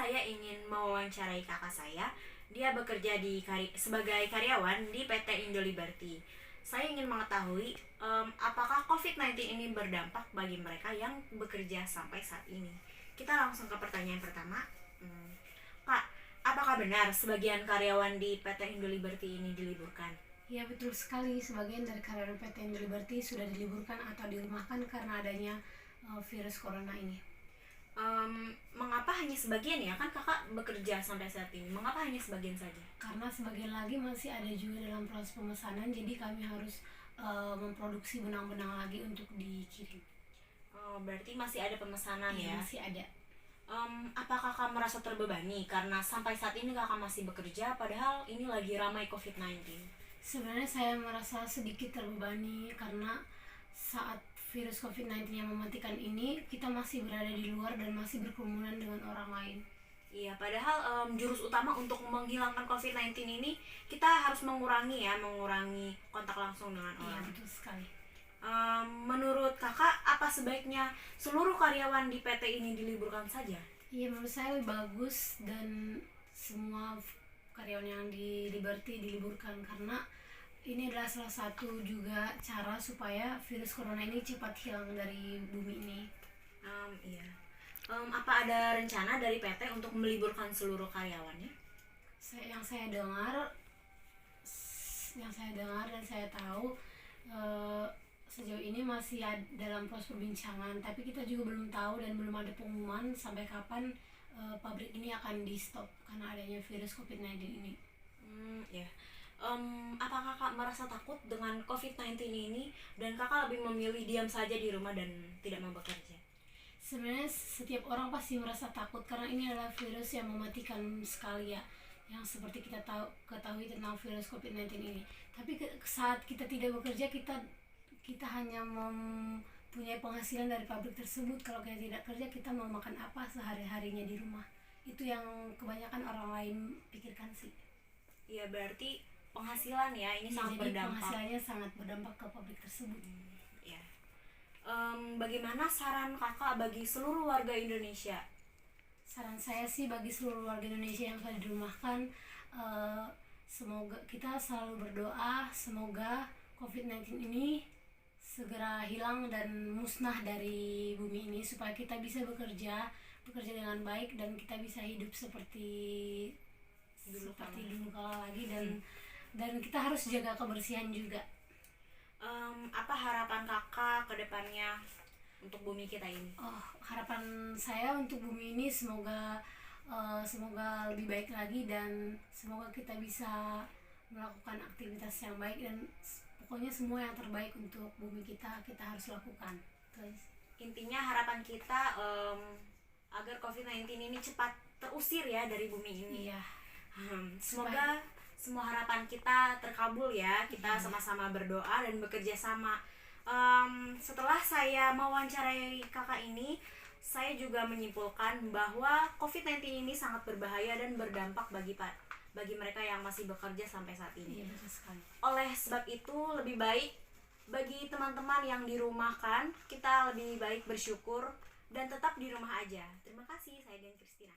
saya ingin mewawancarai kakak saya. Dia bekerja sebagai karyawan di PT Indo Liberty. Saya ingin mengetahui apakah COVID-19 ini berdampak bagi mereka yang bekerja sampai saat ini. Kita langsung ke pertanyaan pertama. Kak, apakah benar sebagian karyawan di PT Indo Liberty ini diliburkan? Ya, betul sekali. Sebagian dari karyawan PT Indo Liberty sudah diliburkan atau dirumahkan karena adanya virus corona ini. Mengapa hanya sebagian ya? Kan kakak bekerja sampai saat ini. Mengapa hanya sebagian saja? Karena sebagian lagi masih ada juga dalam proses pemesanan, jadi kami harus memproduksi benang-benang lagi untuk dikirim. Berarti masih ada pemesanan ya? Masih ada. Apakah kakak merasa terbebani karena sampai saat ini kakak masih bekerja padahal ini lagi ramai COVID-19? Sebenarnya saya merasa sedikit terbebani karena saat virus COVID-19 yang mematikan ini kita masih berada di luar dan masih berkerumunan dengan orang lain. Iya, padahal jurus utama untuk menghilangkan COVID-19 ini kita harus mengurangi kontak langsung dengan orang. Iya, betul sekali. Menurut kakak, apa sebaiknya seluruh karyawan di PT ini diliburkan saja? Iya, menurut saya lebih bagus dan semua karyawan yang di Liberty diliburkan karena ini adalah salah satu juga cara supaya virus corona ini cepat hilang dari bumi ini. Iya. Apa ada rencana dari PT untuk meliburkan seluruh karyawannya? Yang saya dengar dan saya tahu sejauh ini masih dalam proses perbincangan, tapi kita juga belum tahu dan belum ada pengumuman sampai kapan pabrik ini akan di stop karena adanya virus COVID-19 ini. Ya. Apakah kakak merasa takut dengan COVID-19 ini dan kakak lebih memilih diam saja di rumah dan tidak mau bekerja? Sebenarnya setiap orang pasti merasa takut karena ini adalah virus yang mematikan sekali ya, yang seperti kita ketahui tentang virus COVID-19 ini. Tapi saat kita tidak bekerja, kita hanya mempunyai penghasilan dari pabrik tersebut. Kalau kita tidak kerja, kita mau makan apa sehari-harinya di rumah. Itu yang kebanyakan orang lain pikirkan sih. Iya, berarti penghasilan ya ini sangat berdampak. Penghasilannya sangat berdampak ke pabrik tersebut. Ya. Bagaimana saran kakak bagi seluruh warga Indonesia? Saran saya sih bagi seluruh warga Indonesia yang telah dirumahkan, semoga kita selalu berdoa semoga COVID-19 ini segera hilang dan musnah dari bumi ini supaya kita bisa bekerja dengan baik dan kita bisa hidup seperti dulu kala lagi dan kita harus jaga kebersihan juga. Apa harapan kakak ke depannya untuk bumi kita ini? Harapan saya untuk bumi ini semoga lebih baik lagi dan semoga kita bisa melakukan aktivitas yang baik dan pokoknya semua yang terbaik untuk bumi kita harus lakukan. Terus intinya harapan kita agar COVID-19 ini cepat terusir ya dari bumi ini. Iya. Semoga semua harapan kita terkabul ya. Kita sama-sama berdoa dan bekerja sama. Setelah saya mewawancarai kakak ini, saya juga menyimpulkan bahwa COVID-19 ini sangat berbahaya dan berdampak bagi mereka yang masih bekerja sampai saat ini. Iya, betul sekali. Oleh sebab itu lebih baik bagi teman-teman yang dirumahkan, kita lebih baik bersyukur dan tetap di rumah aja. Terima kasih, saya Dian Kristina.